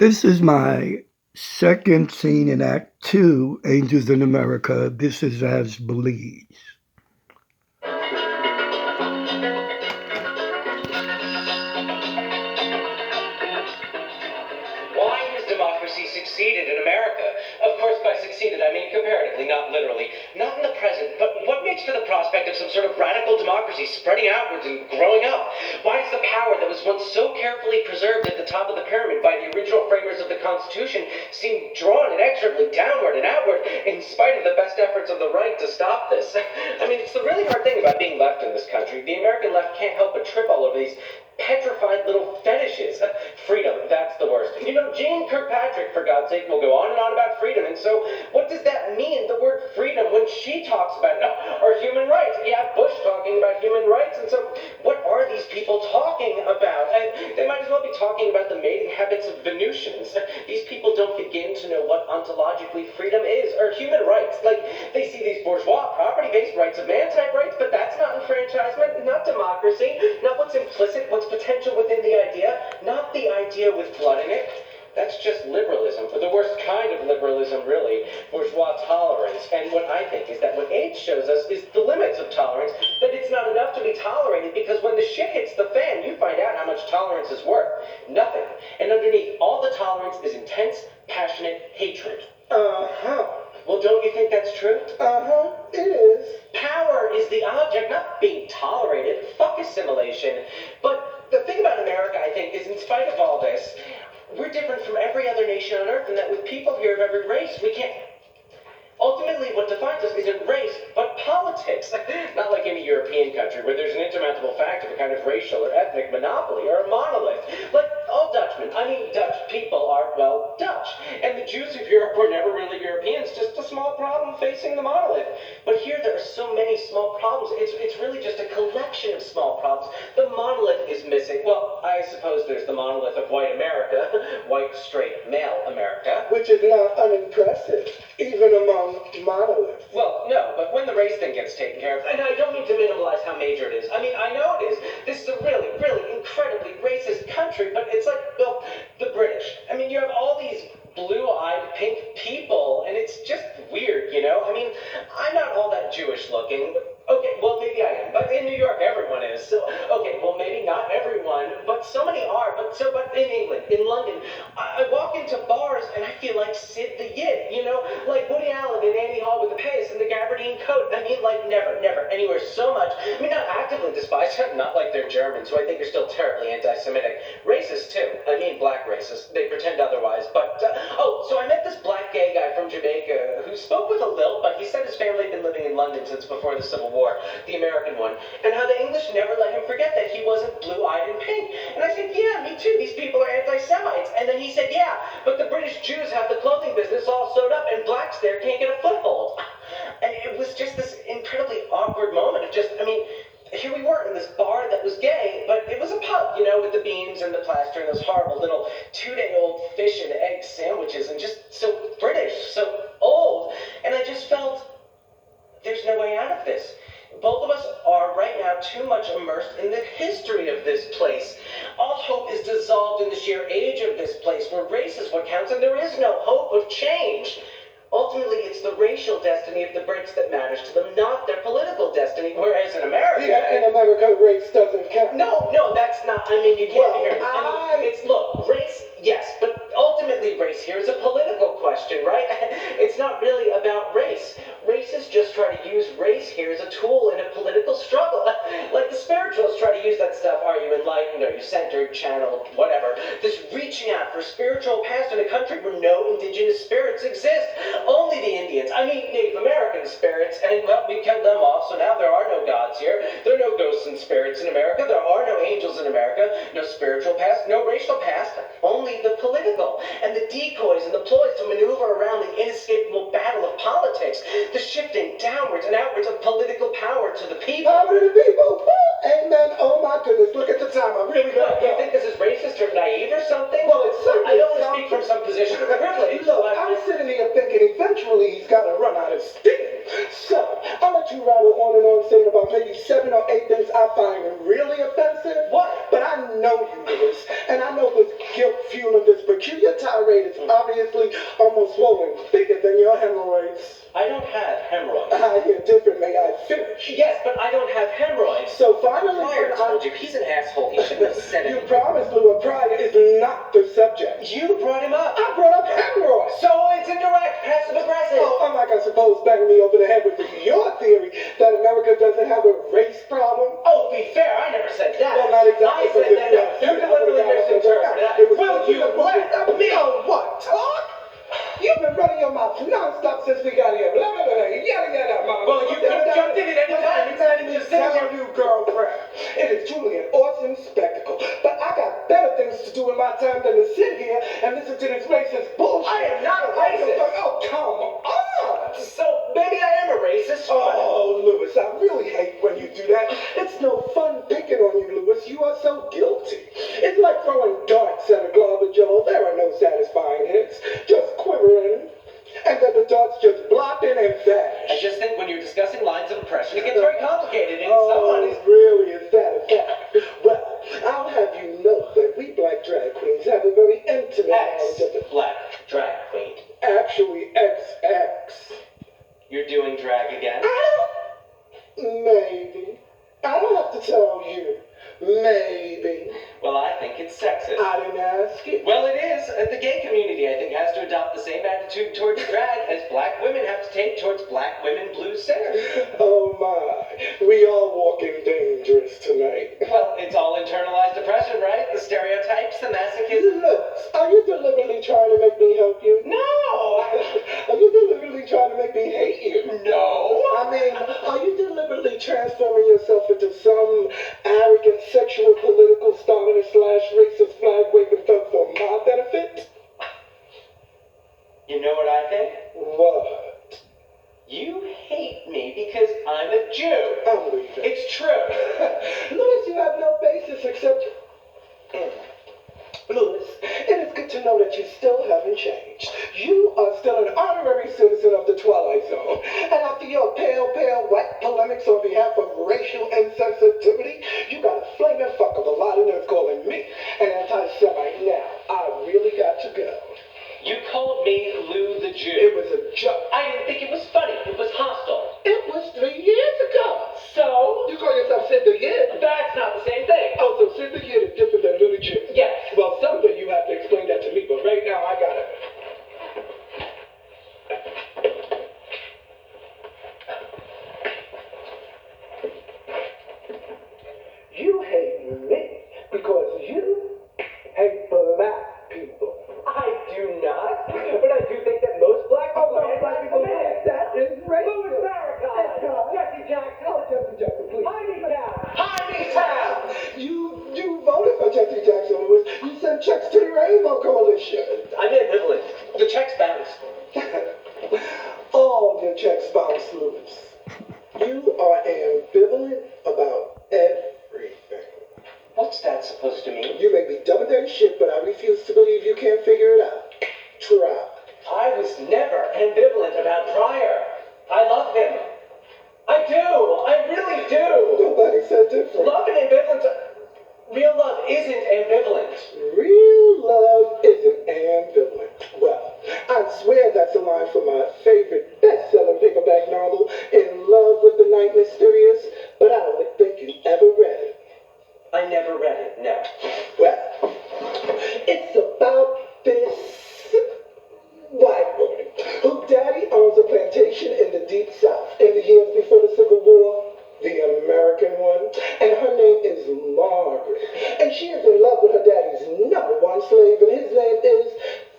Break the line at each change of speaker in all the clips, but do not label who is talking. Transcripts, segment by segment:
This is my second scene in Act Two, Angels in America. This is as Belize.
Why has democracy succeeded in America? Of course, by succeeded, I mean comparatively, not literally. Not in the present, but what makes for the prospect of some sort of radical democracy spreading outwards and growing up? Why does the power that was once so carefully preserved at the top of the pyramid by the original framers of the Constitution seem drawn inexorably downward and outward in spite of the best efforts of the right to stop this? I mean, it's the really hard thing about being left in this country. The American left can't help but trip all over these petrified little fetishes. Freedom, that's the worst. You know, Jane Kirkpatrick, for God's sake, will go on and on about freedom. And so, what does that mean, the word freedom, when she talks about it? Or human rights? Yeah, Bush talking about human rights. And so, what are these people talking about? They might as well be talking about the mating habits of Venusians. These people don't begin to know what ontologically freedom is, or human rights. Like, they see these bourgeois property-based rights of man type rights, but that's not enfranchisement, not democracy, not what's implicit, what's potential within the idea, not the idea with blood in it. That's just liberalism, or the worst kind of liberalism, really, bourgeois tolerance. And what I think is that what AIDS shows us is the limits of tolerance, that it's not enough to be tolerated, because when the shit hits the fan, you find out how much tolerance is worth. Nothing. And underneath all the tolerance is intense, passionate hatred. Uh-huh. Well, don't you think that's true? Uh-huh, it is. Power is the object, not being tolerated. Fuck assimilation. But the thing about America, I think, is in spite of all this, we're different from every other nation on earth in that with people here of every race, we can't... Ultimately, what defines us isn't race, but politics. Not like any European country where there's an insurmountable fact of a kind of racial or ethnic monopoly or a monolith. Like all Dutchmen, Dutch people are, well, Dutch. And the Jews of Europe were never really Europeans, just a small problem facing the monolith. But here there are so many small problems. It's really just a collection of small problems. The monolith is missing. Well, I suppose there's the monolith of white America, white, straight, male America.
Which is not unimpressive, even among monoliths.
Well, no, but when the race thing gets taken care of, and I don't mean to minimalize how major it is. I mean, I know it is. This is a really, really incredibly racist country, but it's like, well, the British. I mean, you have all these blue-eyed pink people, and it's just weird, you know? I mean, I'm not all that Jewish looking, but okay, well, maybe I am. But in New York, everyone is. So, okay, well, maybe not everyone, but so many are. But in England, in London, I walk into bars and I feel like Sid the Yid, you know? Like Woody Allen and Annie Hall with the pace and the gabardine coat. I mean, like never, anywhere so much. I mean, not actively despised, not like they're Germans, who I think are still terribly anti-Semitic. Racist, too. I mean, black racists. They pretend otherwise. But, so I met this black gay guy from Jamaica who spoke with a lilt, but he said his family had been living in London since before the Civil War, the American one, and how the English never let him forget that he wasn't blue-eyed and pink. And I said, yeah, me too, these people are anti-Semites. And then he said, yeah, but the British Jews have the clothing business all sewed up, and blacks there can't get a foothold. And it was just this incredibly awkward moment of just, I mean, here we were in this bar that was gay, but it was a pub, you know, with the beams and the plaster and those horrible little 2-day-old fish and egg sandwiches, and just so British, so old. And I just felt, there's no way out of this. Both of us are right now too much immersed in the history of this place. All hope is dissolved in the sheer age of this place, where race is what counts, and there is no hope of change. Ultimately, it's the racial destiny of the Brits that matters to them, not their political destiny, whereas in America...
Yeah, in America, race doesn't count.
No, that's not... I mean, you can't hear it. I mean, look, race, yes, but ultimately race here is a political question, right? It's not really about race. Racists just try to use race here as a tool in a political struggle. Like the spiritualists try to use that stuff. Are you enlightened? Are you centered, channeled, whatever? This reaching out for spiritual past in a country where no indigenous spirits exist. Only the Indians. I mean, Native American spirits. And, well, we killed them off, so now there are no gods here. There are no ghosts and spirits in America. There are no angels in America. No spiritual past. No racial past. Only the political. And the decoys and the ploys to maneuver around the inescapable battle of politics. The shifting downwards and outwards of political power to the people.
Power to the people. Amen. Oh my goodness. Look at the time. I really got to
You
go.
think this is racist or naive or something?
Well, it's certainly
I don't want to speak from some position of privilege.
Look, I'm sitting here thinking eventually he's got to run out of steam. So, I'm let you rattle on and on saying about maybe 7 or 8 things I find really offensive.
What?
But I know you, Lewis, and I know this guilt fueling this peculiar tirade is obviously almost swollen, bigger than your hemorrhoids.
I don't have hemorrhoids.
I hear different, may I finish?
Yes, but I don't have hemorrhoids.
So finally,
Pryor told you he's an asshole. He shouldn't have said
you
it.
promised Lou Pryor is not the subject.
You brought him up.
I brought up hemorrhoids.
So it's indirect, passive aggressive.
Oh, I'm not gonna suppose banging me over the head with your theory that America doesn't have a race problem.
Oh, be fair, I never said that.
Well, not exactly.
I said that. You deliberately misinterpreted it. Will you let me?
Oh, what? Talk? You've been running your mouth non-stop since we got here. Blah, blah, blah, blah. Yada, yada, mama.
Well, you could have jumped in at any time. It's not even just sitting
Tell
here.
you, girlfriend. It is truly an awesome spectacle. But I got better things to do in my time than to sit here and listen to this racist bullshit.
I am not a racist.
Oh, come on.
So maybe I am a racist.
Oh, Lewis, I really hate when you do that. It's no fun picking on you, Lewis. You are so guilty. It's like throwing darts at a glob of jello. There are no satisfying hits. Just quivering. And then the darts just block in and vanish.
I just think when you're discussing lines of oppression, it gets very complicated, and
Oh,
someone is...
really? Is that a fact? Well, I'll have you know that we black drag queens have a very intimate knowledge of the...
Black drag queen.
Actually, XX.
You're doing drag again?
Maybe. I don't have to tell you. Maybe.
Well, I think it's sexist.
I didn't ask you.
Well, it is. The gay community, I think, has to adopt the same attitude towards drag as black women have to take towards black women blues singers.
Oh my, we are walking dangerous tonight.
Well, it's all internalized oppression, right? The stereotypes, the masochism.
Look, are you deliberately trying to make me help you?
No!
Are you deliberately trying to make me hate you?
No!
I mean, are you deliberately transforming yourself into some arrogant sexual political Stalinist / racist flag waving thug for my benefit?
You know what I think?
What?
You hate me because I'm a Jew.
I'm leaving.
It's true.
Louis, you have no basis except... Louis, it is good to know that you still haven't changed. You are still an honorary citizen of the Twilight Zone. And after your pale white polemics on behalf of racial insensitivity, you got a flaming fuck of a lot of nerve calling me an anti-Semite. Now, I really got to go.
You called me Lou the Jew.
It was a joke.
I didn't think it was funny. It was hostile.
It was 3 years ago.
So?
You call yourself Sid the Yid?
That's not the same thing.
Oh, so Sid the Yid is different than Lou the Jew?
Yes.
Well, someday you have to explain that to me, but right now I got it. You hate me because you hate black people.
I do not. But I do think that most black people hate black people.
That is racist.
Louis Farrakhan. Jesse Jackson.
Oh, Jesse Jackson, please.
Heidi Town. Heidi Town.
You voted for Jesse Jackson, Louis. You sent checks to the Rainbow Coalition.
I'm ambivalent. The checks bounce.
All your checks bounce, Louis. You are ambivalent about everything.
What's that supposed to mean?
You may be dumb and dirty shit, but I refuse to believe you can't figure it out. Try.
I was never ambivalent about Pryor. I love him. I do. I really do.
Nobody said different.
Love and ambivalence. Real love isn't ambivalent.
Real love isn't ambivalent. Well, I swear that's a line from my favorite best-selling paperback novel, In Love with the Night Mysterious, but I don't think you ever read it.
I never read it, no.
Well, it's about this white woman whose daddy owns a plantation in the Deep South in the years before the Civil War, the American one, and her name is Margaret. And she is in love with her daddy's #1 slave, and his name is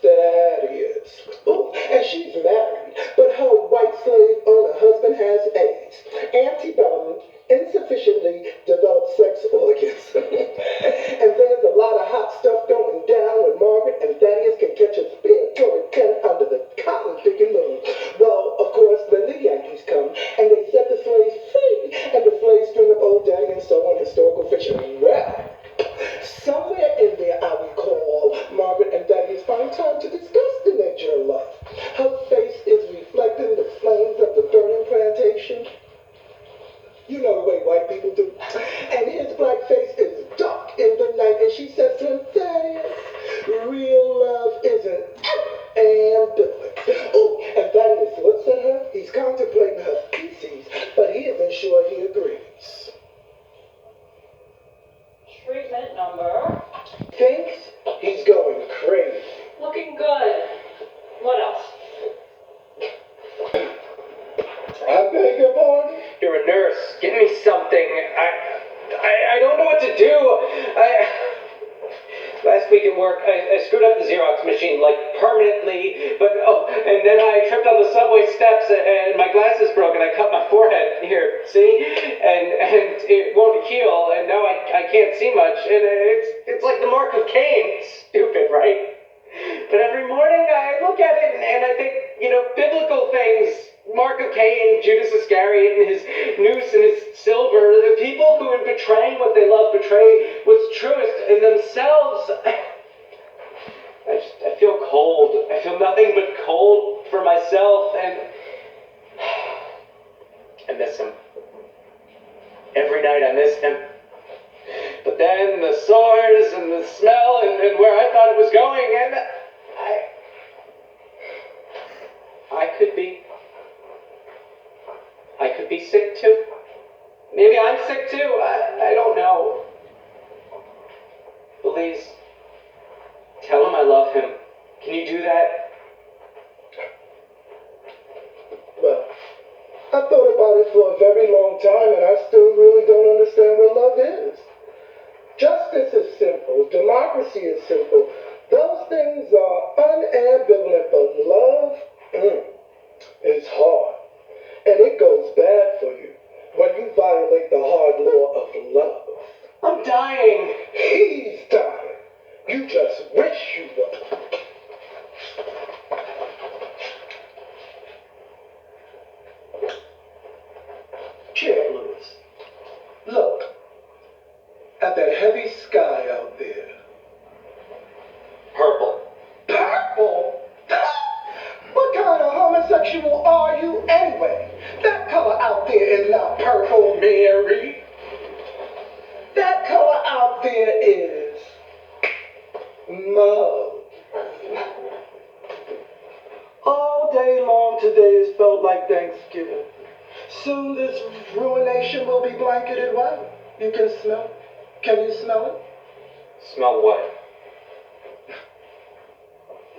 Thaddeus. Ooh, and she's married, but her white slave owner husband has AIDS, antebellum, insufficiently developed sex organs. And there's a lot of hot stuff going down when Margaret and Thaddeus can catch a spiritual tent under the cotton-picking moon. Well, of course, then the Yankees come, and they set the slaves free, and the slaves string up old daddy and so on, historical fiction. Well, somewhere in there I recall Margaret and Thaddeus find time to discuss the nature of love. Her face is reflecting the flames of the burning plantation. real love isn't ambivalent. Oh, and Thaddeus looks at her. He's contemplating her feces, but he isn't sure he agrees.
Treatment number.
Thinks he's going crazy.
Looking good. What else?
I beg your pardon?
You're a nurse. Give me something. I don't know what to do. Last week at work, I screwed up the Xerox machine, like, permanently, and then I tripped on the subway steps, and my glasses broke, and I cut my forehead. Here, see? And it won't heal, and now I can't see much, and it's like the mark of Cain. Stupid, right? But every morning I look at it, and I think, biblical things. Mark of Cain, Judas Iscariot, and his noose and his silver. The people who, in betraying what they love, betray what's truest in themselves. I feel cold. I feel nothing but cold for myself, and I miss him. Every night I miss him. But then the sores and the smell and where I thought it was going, and I could be sick too. Maybe I'm sick too. I don't know. Please, tell him I love him. Can you do that?
Well, I thought about it for a very long time, and I still really don't understand what love is. Justice is simple. Democracy is simple. Those things are unambivalent, but love is hard. And it goes bad for you when you violate the hard law of love.
I'm dying.
He's dying. You just wish you were. Chair, Lewis. Look at that heavy sky out there.
Purple.
Purple? What kind of homosexual are you anyway? That color out there is not purple, Mary. That color out there is mauve. All day long today has felt like Thanksgiving. Soon this ruination will be blanketed white. You can smell it. Can you smell it?
Smell what?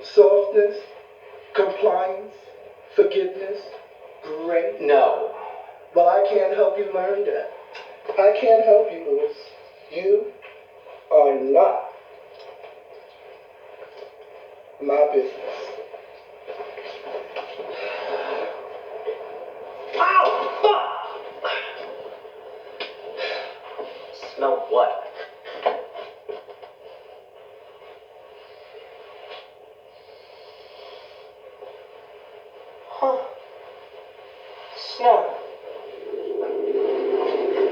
Softness, compliance, forgiveness, grace.
No.
Well, I can't help you learn that. I can't help you, Louis. You are not my business. Ow! Fuck!
Smell what? Huh. Snow.